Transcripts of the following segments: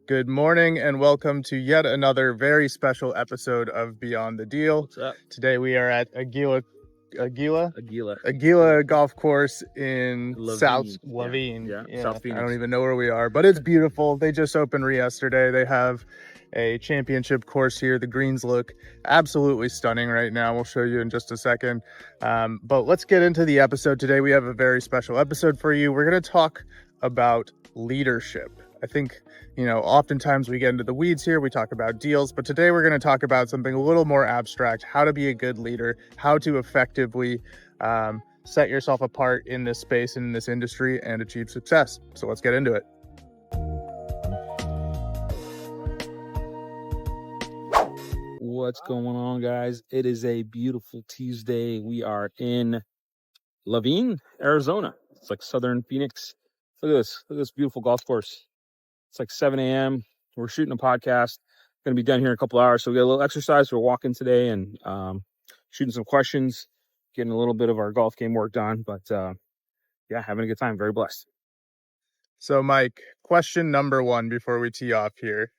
Good morning and welcome to yet another very special episode of Beyond the Deal. What's up? Today we are at Aguila Aguila Golf Course in South Laveen. Laveen. Yeah, South I don't Phoenix. even know where we are, but it's beautiful. They just opened yesterday. They have a championship course here. The greens look absolutely stunning right now. We'll show you in just a second. But let's get into the episode today. We have a very special episode for you. We're going to talk about leadership. I think, oftentimes we get into the weeds here, we talk about deals, but today we're going to talk about something a little more abstract, how to be a good leader, how to effectively set yourself apart in this space, in this industry, and achieve success. So let's get into it. What's going on, guys? It is a beautiful Tuesday. We are in Laveen, Arizona. It's like southern Phoenix. Look at this. Look at this beautiful golf course. It's like 7 a.m. We're shooting a podcast. Going to be done here in a couple hours. So we got a little exercise. We're walking today and shooting some questions, getting a little bit of our golf game work done. But yeah, having a good time. Very blessed. So, Mike, question number one before we tee off here.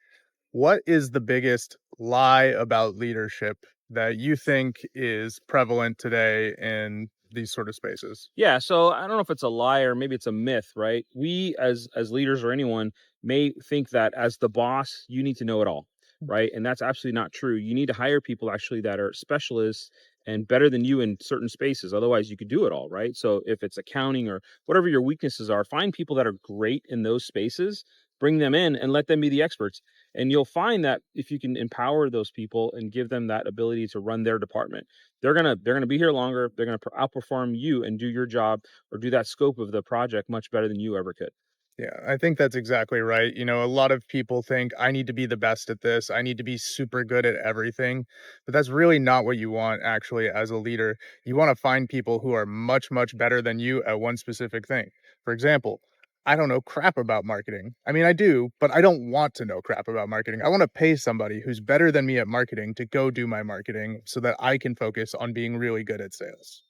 What is the biggest lie about leadership that you think is prevalent today in these sort of spaces? Yeah, so I don't know if it's a lie or maybe it's a myth, right? We as leaders or anyone may think that as the boss, you need to know it all, right? And that's absolutely not true. You need to hire people actually that are specialists and better than you in certain spaces. Otherwise, you could do it all, right? So if it's accounting or whatever your weaknesses are, find people that are great in those spaces, bring them in and let them be the experts. And you'll find that if you can empower those people and give them that ability to run their department, they're gonna be here longer. They're gonna outperform you and do your job or do that scope of the project much better than you ever could. Yeah, I think that's exactly right. A lot of people think I need to be the best at this. I need to be super good at everything. But that's really not what you want actually as a leader. You want to find people who are much, much better than you at one specific thing. For example, I don't know crap about marketing. I mean, I do, but I don't want to know crap about marketing. I want to pay somebody who's better than me at marketing to go do my marketing so that I can focus on being really good at sales.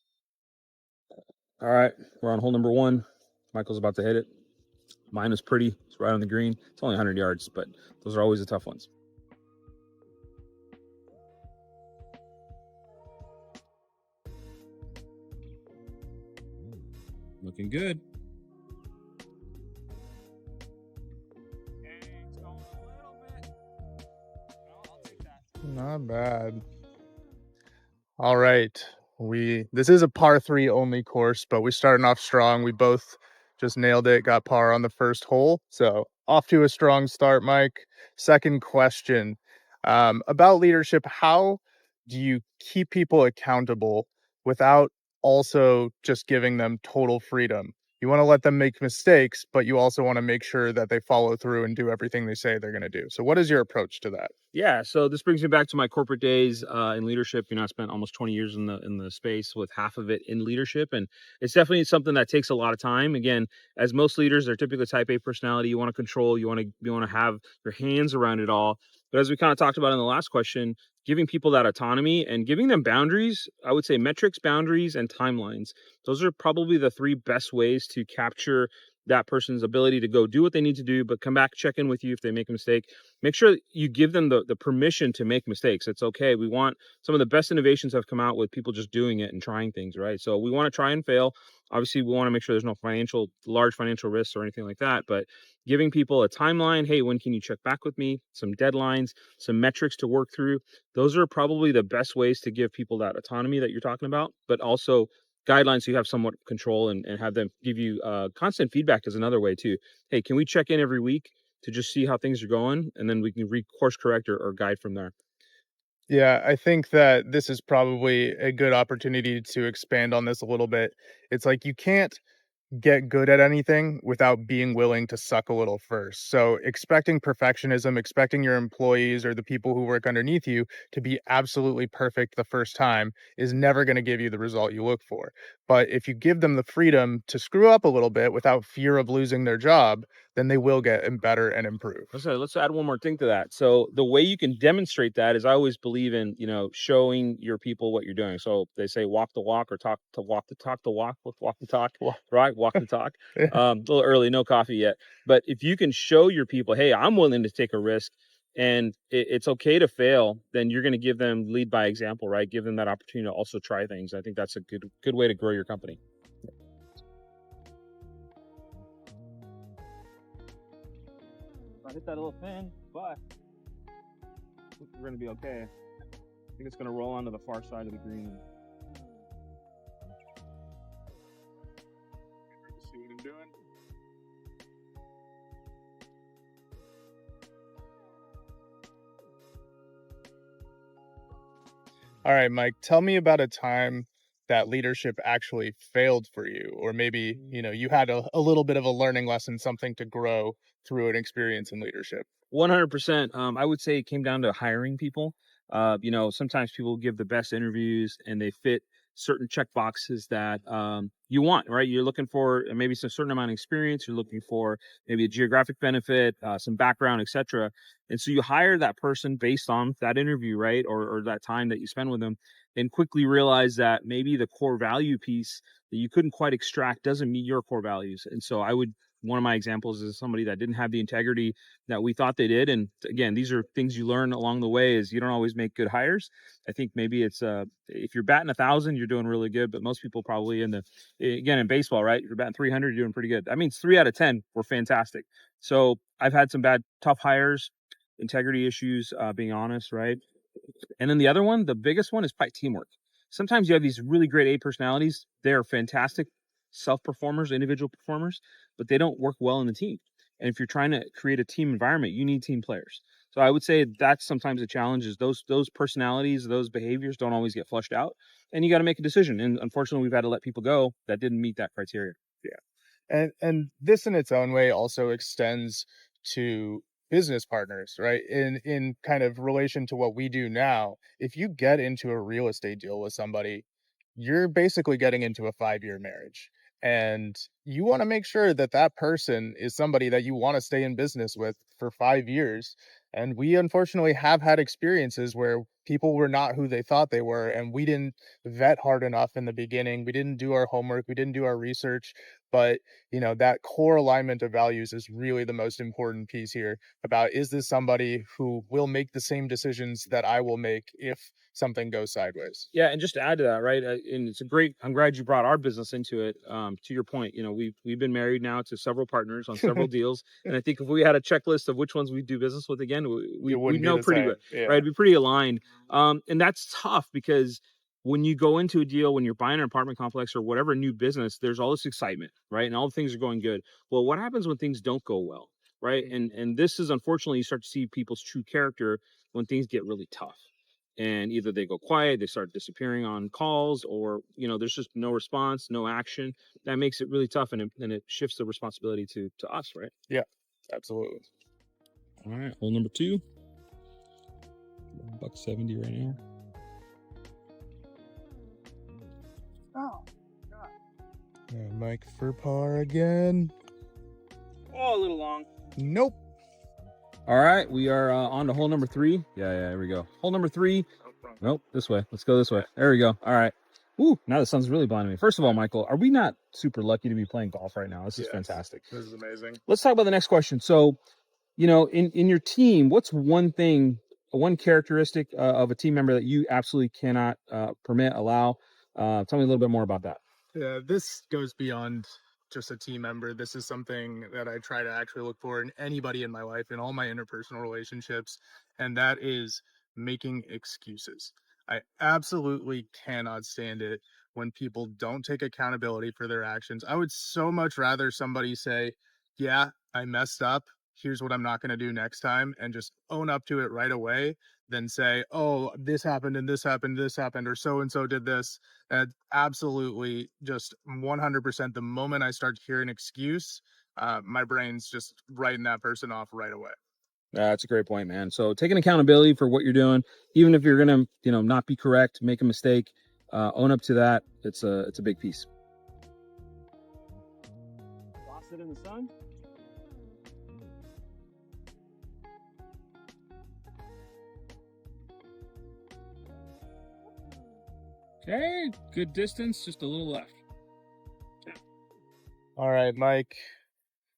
All right, we're on hole number one. Michael's about to hit it. Mine is pretty. It's right on the green. It's only 100 yards, but those are always the tough ones. Looking good. Not bad. All right. This is a par 3 only course, but we starting off strong. We both just nailed it, got par on the first hole. So off to a strong start, Mike. Second question. About leadership, how do you keep people accountable without also just giving them total freedom? You want to let them make mistakes, but you also want to make sure that they follow through and do everything they say they're going to do. So what is your approach to that? Yeah, so this brings me back to my corporate days in leadership. I spent almost 20 years in the space, with half of it in leadership, and it's definitely something that takes a lot of time. Again, as most leaders, they're typically type A personality. You want to control, you want to have your hands around it all. But as we kind of talked about in the last question, giving people that autonomy and giving them boundaries, I would say metrics, boundaries, and timelines. Those are probably the three best ways to capture that person's ability to go do what they need to do, but come back, check in with you if they make a mistake. Make sure you give them the permission to make mistakes. It's okay. We want some of the best innovations have come out with people just doing it and trying things, right? So we want to try and fail. Obviously, we want to make sure there's no large financial risks or anything like that, but giving people a timeline, hey, when can you check back with me? Some deadlines, some metrics to work through. Those are probably the best ways to give people that autonomy that you're talking about, but also guidelines so you have somewhat control and have them give you constant feedback is another way too. Hey, can we check in every week to just see how things are going, and then we can course correct or guide from there? Yeah, I think that this is probably a good opportunity to expand on this a little bit. It's like you can't get good at anything without being willing to suck a little first. So expecting perfectionism, expecting your employees or the people who work underneath you to be absolutely perfect the first time is never going to give you the result you look for. But if you give them the freedom to screw up a little bit without fear of losing their job, then they will get better and improve. Let's add one more thing to that. So the way you can demonstrate that is, I always believe in, showing your people what you're doing. So they say walk the walk or talk the walk, walk the talk, Well, right? walk the talk. Yeah. A little early, no coffee yet. But if you can show your people, hey, I'm willing to take a risk, and it's okay to fail, then you're going to give them lead by example, right? Give them that opportunity to also try things. I think that's a good way to grow your company. I hit that little fin, but we're going to be okay. I think it's going to roll onto the far side of the green. See what I'm doing? All right, Mike, tell me about a time that leadership actually failed for you, or maybe, you had a little bit of a learning lesson, something to grow through an experience in leadership. 100%. I would say it came down to hiring people. Sometimes people give the best interviews and they fit certain check boxes that you want, right? You're looking for maybe some certain amount of experience. You're looking for maybe a geographic benefit, some background, etc. And so you hire that person based on that interview, right? Or that time that you spend with them, and quickly realize that maybe the core value piece that you couldn't quite extract doesn't meet your core values. And so one of my examples is somebody that didn't have the integrity that we thought they did. And again, these are things you learn along the way, is you don't always make good hires. I think maybe it's if you're batting 1,000, you're doing really good, but most people probably in baseball, right? If you're batting 300, you're doing pretty good. That means 3 out of 10 were fantastic. So I've had some tough hires, integrity issues, being honest, right? And then the other one, the biggest one, is probably teamwork. Sometimes you have these really great A personalities. They're fantastic self-performers, individual performers, but they don't work well in the team. And if you're trying to create a team environment, you need team players. So I would say that's sometimes a challenge, is those personalities, those behaviors don't always get flushed out, and you got to make a decision. And unfortunately, we've had to let people go that didn't meet that criteria. And this in its own way also extends to business partners, right? In kind of relation to what we do now, if you get into a real estate deal with somebody, you're basically getting into a 5-year marriage. And you want to make sure that that person is somebody that you want to stay in business with for 5 years. And we unfortunately have had experiences where people were not who they thought they were, and we didn't vet hard enough in the beginning. We didn't do our homework, we didn't do our research. But that core alignment of values is really the most important piece here, about, is this somebody who will make the same decisions that I will make if something goes sideways? Yeah, and just to add to that, right? And I'm glad you brought our business into it. To your point, we've been married now to several partners on several deals, and I think if we had a checklist of which ones we do business with again, It we'd wouldn't be know the pretty same. good, Yeah. right? It'd be pretty aligned. And that's tough, because when you go into a deal, when you're buying an apartment complex or whatever new business, there's all this excitement, right? And all the things are going good. Well, what happens when things don't go well, right? And this is, unfortunately, you start to see people's true character when things get really tough, and either they go quiet, they start disappearing on calls, or there's just no response, no action. That makes it really tough, and it shifts the responsibility to us, right? Yeah, absolutely. All right, hole number 2, $170 right now. Oh, God. Mike for par again. Oh, a little long. Nope. All right, we are on to hole number 3. Yeah, there we go. Hole number 3. Nope, this way. Let's go this way. There we go. All right. Ooh, now the sun's really blinding me. First of all, Michael, are we not super lucky to be playing golf right now? This is fantastic. This is amazing. Let's talk about the next question. So, in your team, what's one characteristic of a team member that you absolutely cannot permit, allow? Tell me a little bit more about that. Yeah, this goes beyond just a team member. This is something that I try to actually look for in anybody in my life, in all my interpersonal relationships, and that is making excuses. I absolutely cannot stand it when people don't take accountability for their actions. I would so much rather somebody say, yeah, I messed up. Here's what I'm not going to do next time, and just own up to it right away, than say, oh, this happened and this happened, this happened, or so and so did this. And absolutely, just 100%. The moment I start to hear an excuse, my brain's just writing that person off right away. That's a great point, man. So taking accountability for what you're doing, even if you're gonna, not be correct, make a mistake, own up to that. It's a big piece. Lost it in the sun. Okay, good distance, just a little left. All right, Mike.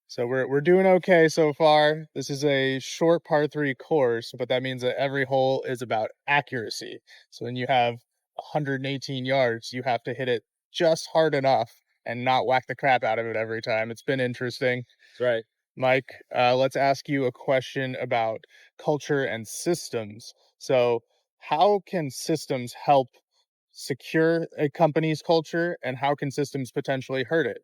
So we're doing okay so far. This is a short par three course, but that means that every hole is about accuracy. So when you have 118 yards, you have to hit it just hard enough and not whack the crap out of it every time. It's been interesting. That's right. Mike, let's ask you a question about culture and systems. So, how can systems help secure a company's culture, and how can systems potentially hurt it?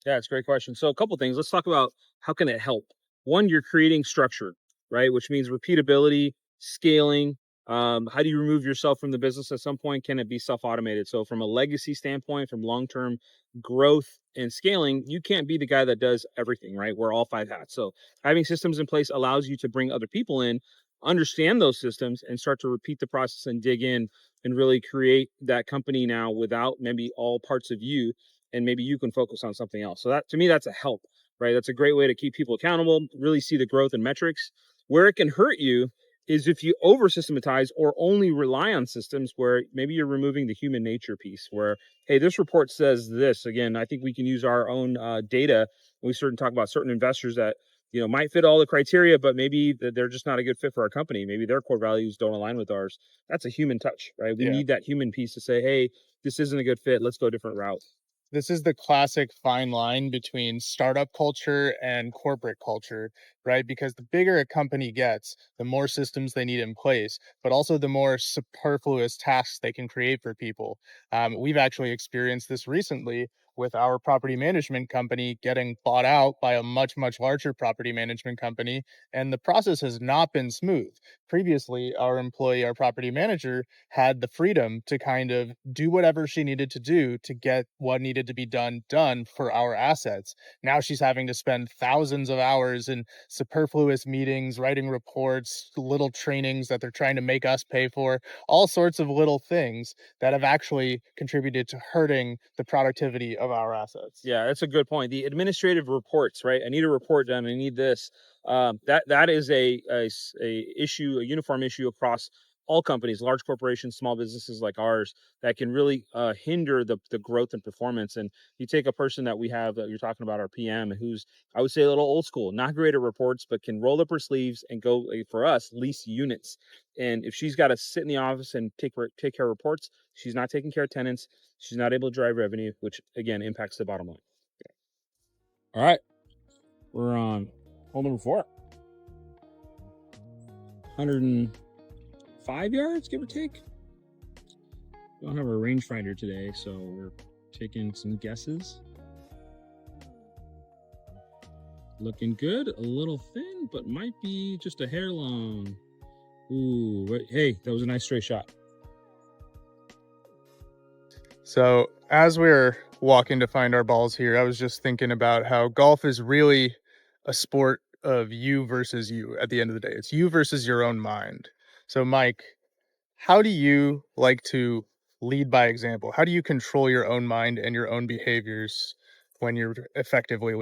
Yeah, it's a great question. So a couple things. Let's talk about how can it help. One, you're creating structure, right? Which means repeatability, scaling. How do you remove yourself from the business at some point? Can it be self-automated? So from a legacy standpoint, from long-term growth and scaling, you can't be the guy that does everything, right? Wear all five hats. So having systems in place allows you to bring other people in, understand those systems, and start to repeat the process and dig in and really create that company now without maybe all parts of you, and maybe you can focus on something else. So that, to me, that's a help, right? That's a great way to keep people accountable, really see the growth and metrics. Where it can hurt you is if you over systematize or only rely on systems where maybe you're removing the human nature piece where, hey, this report says this. Again, I think we can use our own data when we start to talk about certain investors that might fit all the criteria, but maybe they're just not a good fit for our company. Maybe their core values don't align with ours. That's a human touch, right? We Yeah. need that human piece to say, hey, this isn't a good fit. Let's go a different route. This is the classic fine line between startup culture and corporate culture, right? Because the bigger a company gets, the more systems they need in place, but also the more superfluous tasks they can create for people. We've actually experienced this recently with our property management company getting bought out by a much, much larger property management company. And the process has not been smooth. Previously, our employee, our property manager, had the freedom to kind of do whatever she needed to do to get what needed to be done for our assets. Now she's having to spend thousands of hours in superfluous meetings, writing reports, little trainings that they're trying to make us pay for, all sorts of little things that have actually contributed to hurting the productivity of our assets. Yeah, that's a good point. The administrative reports, right? I need a report done. I need this. That is a issue, a uniform issue across all companies, large corporations, small businesses like ours, that can really hinder the growth and performance. And you take a person that we have that you're talking about, our PM, who's, I would say, a little old school, not great at reports, but can roll up her sleeves and go, for us, lease units. And if she's got to sit in the office and take care of reports, she's not taking care of tenants. She's not able to drive revenue, which again impacts the bottom line. All right. We're on hole number 4. 105 yards, give or take. We don't have a rangefinder today, so we're taking some guesses. Looking good, a little thin, but might be just a hair long. Ooh, hey, that was a nice straight shot. So, as we're walking to find our balls here, I was just thinking about how golf is really a sport of you versus you at the end of the day. It's you versus your own mind. So, Mike, how do you like to lead by example? How do you control your own mind and your own behaviors when you're effectively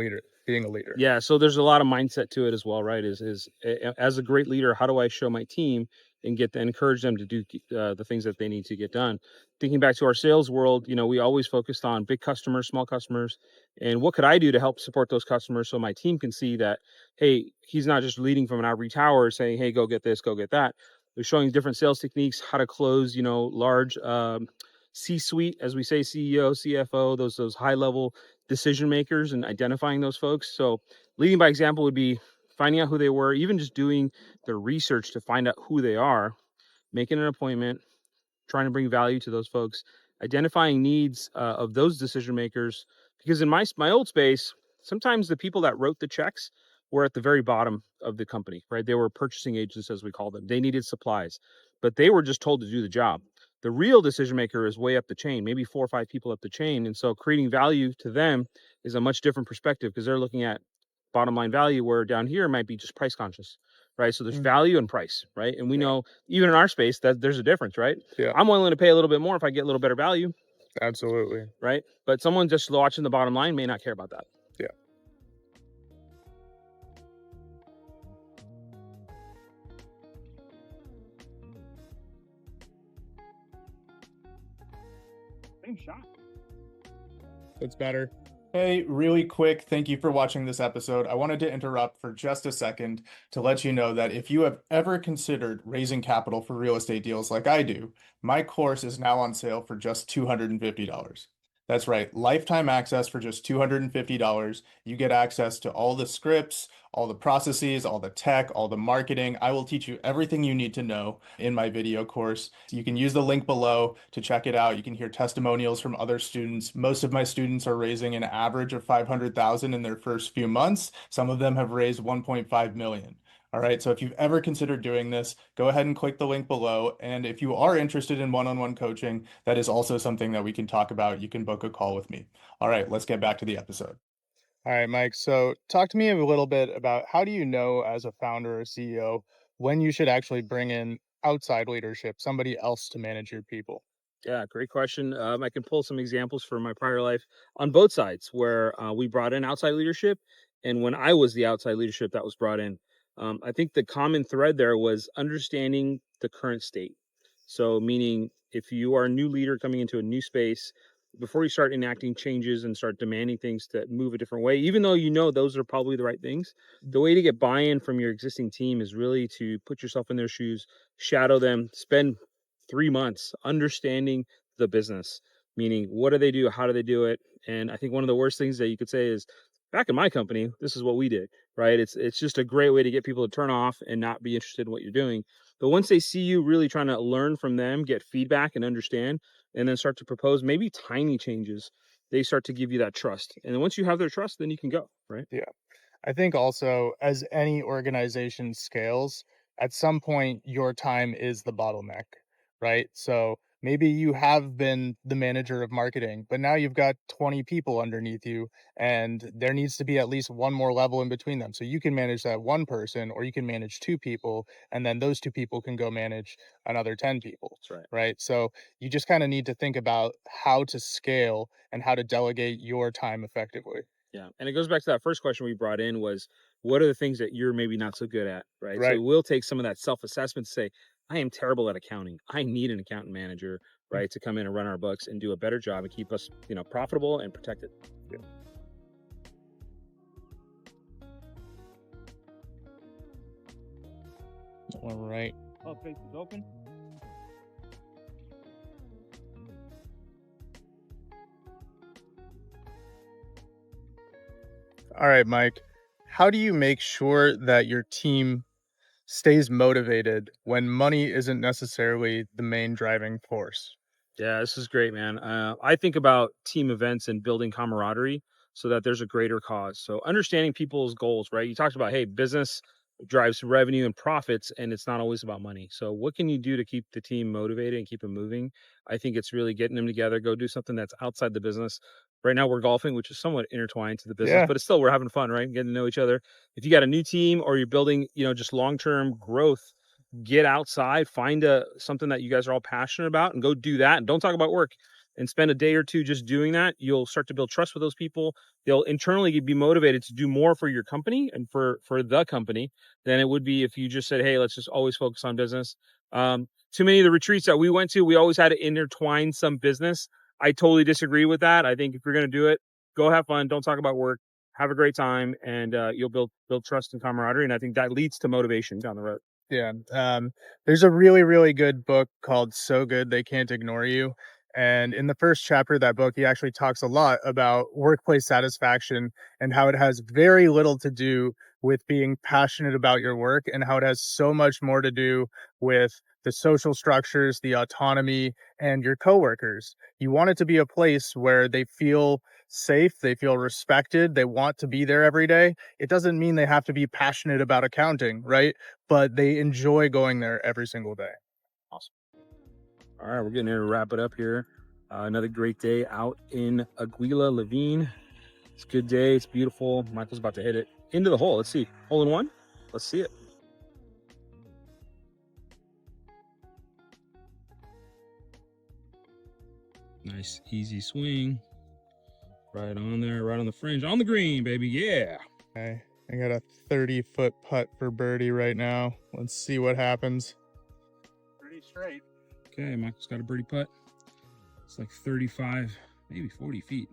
being a leader? Yeah, so there's a lot of mindset to it as well, right? As a great leader, how do I show my team and encourage them to do the things that they need to get done? Thinking back to our sales world, we always focused on big customers, small customers, and what could I do to help support those customers so my team can see that, hey, he's not just leading from an ivory tower saying, hey, go get this, go get that. They're showing different sales techniques, how to close, large C-suite, as we say, CEO, CFO, those high level decision makers, and identifying those folks. So leading by example would be finding out who they were, even just doing the research to find out who they are, making an appointment, trying to bring value to those folks, identifying needs of those decision makers. Because in my old space, sometimes the people that wrote the checks were at the very bottom of the company, right? They were purchasing agents, as we call them. They needed supplies, but they were just told to do the job. The real decision maker is way up the chain, maybe 4 or 5 people up the chain. And so creating value to them is a much different perspective because they're looking at bottom line value, where down here might be just price conscious, right? So there's value and price, right? And we know even in our space that there's a difference, right? Yeah, I'm willing to pay a little bit more if I get a little better value, absolutely. right? But someone just watching the bottom line may not care about that. Yeah. Same shot. That's better. Hey, really quick, thank you for watching this episode. I wanted to interrupt for just a second to let you know that if you have ever considered raising capital for real estate deals like I do, my course is now on sale for just $250. That's right, lifetime access for just $250. You get access to all the scripts, all the processes, all the tech, all the marketing. I will teach you everything you need to know in my video course. You can use the link below to check it out. You can hear testimonials from other students. Most of my students are raising an average of 500,000 in their first few months. Some of them have raised 1.5 million. All right, so if you've ever considered doing this, go ahead and click the link below. And if you are interested in one-on-one coaching, that is also something that we can talk about. You can book a call with me. All right, let's get back to the episode. All right, Mike. So talk to me a little bit about how do you know as a founder or CEO when you should actually bring in outside leadership, somebody else to manage your people? Yeah, great question. I can pull some examples from my prior life on both sides where we brought in outside leadership, and when I was the outside leadership that was brought in. I think the common thread there was understanding the current state. So, meaning if you are a new leader coming into a new space, before you start enacting changes and start demanding things to move a different way, even though you know those are probably the right things, the way to get buy-in from your existing team is really to put yourself in their shoes, shadow them, spend 3 months understanding the business, meaning what do they do, how do they do it. And I think one of the worst things that you could say is, back in my company, this is what we did, right? It's just a great way to get people to turn off and not be interested in what you're doing. But once they see you really trying to learn from them, get feedback and understand, and then start to propose maybe tiny changes, they start to give you that trust. And then once you have their trust, then you can go, right? Yeah. I think also, as any organization scales, at some point your time is the bottleneck, right? So maybe you have been the manager of marketing, but now you've got 20 people underneath you, and there needs to be at least one more level in between them. So you can manage that one person, or you can manage two people, and then those two people can go manage another 10 people, That's right. right? So you just kind of need to think about how to scale and how to delegate your time effectively. Yeah. And it goes back to that first question we brought in was, what are the things that you're maybe not so good at? Right. So Right. we'll take some of that self-assessment to say, I am terrible at accounting. I need an accountant manager, right, to come in and run our books and do a better job and keep us, profitable and protected. All right. Oh, face is open. All right, Mike. How do you make sure that your team stays motivated when money isn't necessarily the main driving force? Yeah, this is great, man. I think about team events and building camaraderie so that there's a greater cause. So understanding people's goals, right? You talked about, hey, business drives revenue and profits, and it's not always about money. So what can you do to keep the team motivated and keep them moving? I think it's really getting them together, go do something that's outside the business. Right now we're golfing, which is somewhat intertwined to the business, Yeah. but it's still we're having fun, right? Getting to know each other. If you got a new team or you're building, just long-term growth, get outside, find a something that you guys are all passionate about and go do that. And don't talk about work and spend a day or two just doing that. You'll start to build trust with those people. They'll internally be motivated to do more for your company and for the company than it would be if you just said, hey, let's just always focus on business. Too many of the retreats that we went to, we always had to intertwine some business. I totally disagree with that. I think if you're going to do it, go have fun. Don't talk about work. Have a great time, and you'll build trust and camaraderie. And I think that leads to motivation down the road. Yeah. There's a really, really good book called So Good They Can't Ignore You. And in the first chapter of that book, he actually talks a lot about workplace satisfaction and how it has very little to do with being passionate about your work, and how it has so much more to do with the social structures, the autonomy, and your coworkers. You want it to be a place where they feel safe, they feel respected, they want to be there every day. It doesn't mean they have to be passionate about accounting, right? But they enjoy going there every single day. Awesome. All right, we're getting ready to wrap it up here. Another great day out in Aguila Levine. It's a good day. It's beautiful. Michael's about to hit it into the hole. Let's see. Hole in one. Let's see it. Nice, easy swing. Right on there, right on the fringe, on the green, baby. Yeah. Okay, I got a 30-foot putt for birdie right now. Let's see what happens. Pretty straight. Okay, Michael's got a birdie putt. It's like 35, maybe 40 feet.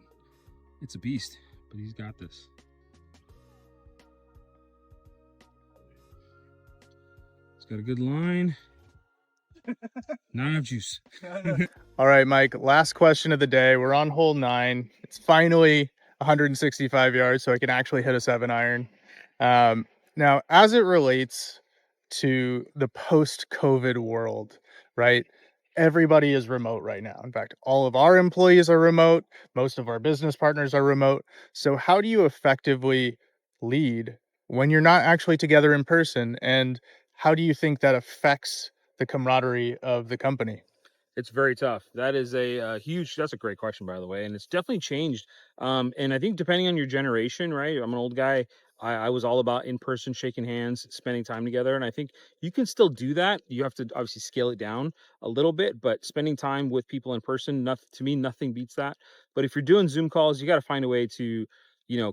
It's a beast. but he's got this. He's got a good line. Not enough juice. All right, Mike, last question of the day. We're on hole 9. It's finally 165 yards, so I can actually hit a 7-iron. Now, as it relates to the post-COVID world, right? Everybody is remote right now. In fact, all of our employees are remote. Most of our business partners are remote. So how do you effectively lead when you're not actually together in person? And how do you think that affects the camaraderie of the company? It's very tough. That is a huge. That's a great question, by the way, and it's definitely changed. And I think depending on your generation, right? I'm an old guy. I was all about in person, shaking hands, spending time together, and I think you can still do that. You have to obviously scale it down a little bit, but spending time with people in person, to me, nothing beats that. But if you're doing Zoom calls, you got to find a way to,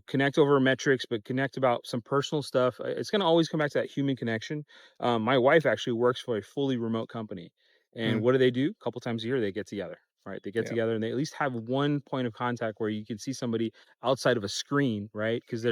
connect over metrics, but connect about some personal stuff. It's going to always come back to that human connection. My wife actually works for a fully remote company. And Mm, what do? A couple times a year, they get together, right? They get yeah. together and they at least have one point of contact where you can see somebody outside of a screen, right? Because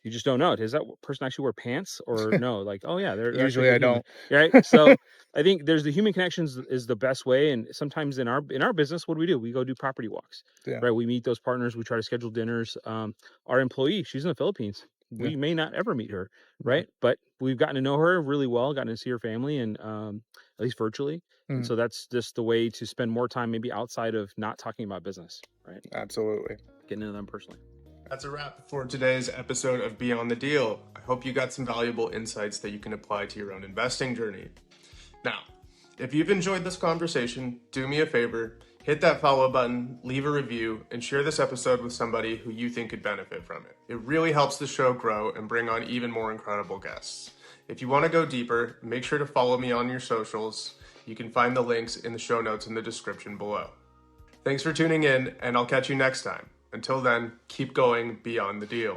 you just don't know. Does that person actually wear pants or no? Like, oh yeah, they're actually Usually a I good human, don't. right? So I think there's the human connections is the best way. And sometimes in our business, what do? We go do property walks, Yeah. right? We meet those partners. We try to schedule dinners. Our employee, she's in the Philippines. Yeah. We may not ever meet her, Yeah. right? But we've gotten to know her really well, gotten to see her family, and at least virtually. And Mm, so that's just the way to spend more time, maybe outside of not talking about business, right? absolutely. Getting into them personally. That's a wrap for today's episode of Beyond the Deal. I hope you got some valuable insights that you can apply to your own investing journey. Now, if you've enjoyed this conversation, do me a favor, hit that follow button, leave a review, and share this episode with somebody who you think could benefit from it. It really helps the show grow and bring on even more incredible guests. If you want to go deeper, make sure to follow me on your socials. You can find the links in the show notes in the description below. Thanks for tuning in, and I'll catch you next time. Until then, keep going beyond the deal.